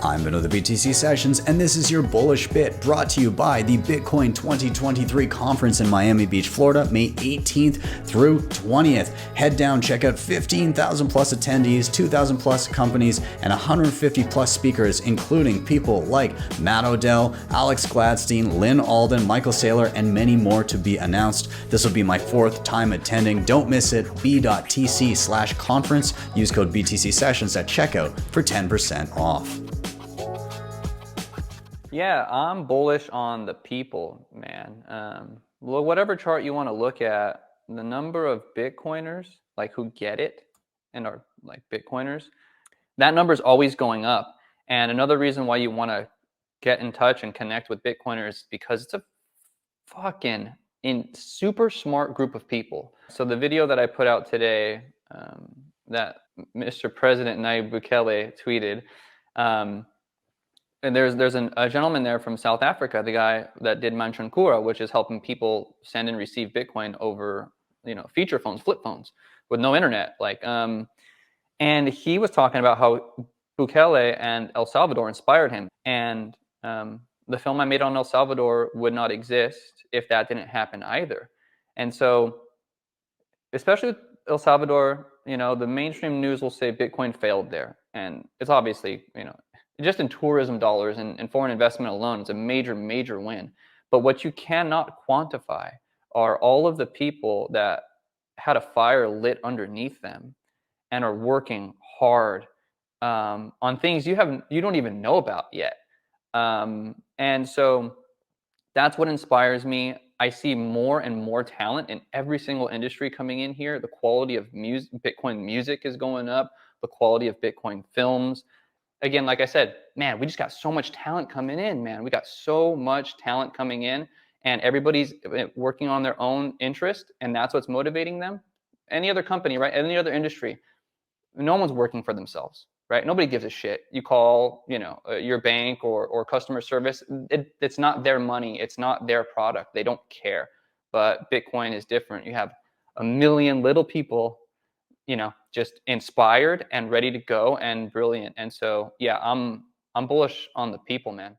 I'm Vin of the BTC Sessions, and this is your Bullish Bit, brought to you by the Bitcoin 2023 conference in Miami Beach, Florida, May 18th through 20th. Head down, check out 15,000 plus attendees, 2,000 plus companies, and 150 plus speakers, including people like Matt Odell, Alex Gladstein, Lynn Alden, Michael Saylor, and many more to be announced. This will be my 4th time attending. Don't miss it. b.tc/conference. Use code BTC Sessions at checkout for 10% off. Yeah, I'm bullish on the people, man. Whatever chart you want to look at, the number of Bitcoiners, like who get it and are like Bitcoiners, that number is always going up. And another reason why you want to get in touch and connect with Bitcoiners because it's a fucking super smart group of people. So the video that I put out today, that Mr. President Nayib Bukele tweeted, and there's a gentleman there from South Africa, the guy that did Manchankura, which is helping people send and receive Bitcoin over, feature phones, flip phones with no internet. And he was talking about how Bukele and El Salvador inspired him. And the film I made on El Salvador would not exist if that didn't happen either. And so, especially with El Salvador, the mainstream news will say Bitcoin failed there. And it's obviously, just in tourism dollars and foreign investment alone, it's a major, major win. But what you cannot quantify are all of the people that had a fire lit underneath them and are working hard on things you don't even know about yet. And so that's what inspires me. I see more and more talent in every single industry coming in here. The quality of Bitcoin music is going up. The quality of Bitcoin films. Again, like I said, man, we just got so much talent coming in, man. We got so much talent coming in, and everybody's working on their own interest, and that's what's motivating them. Any other company, right? Any other industry, no one's working for themselves, right? Nobody gives a shit. You call, your bank or customer service. It's not their money. It's not their product. They don't care. But Bitcoin is different. You have a million little people, just inspired and ready to go and brilliant. And so, yeah, I'm bullish on the people, man.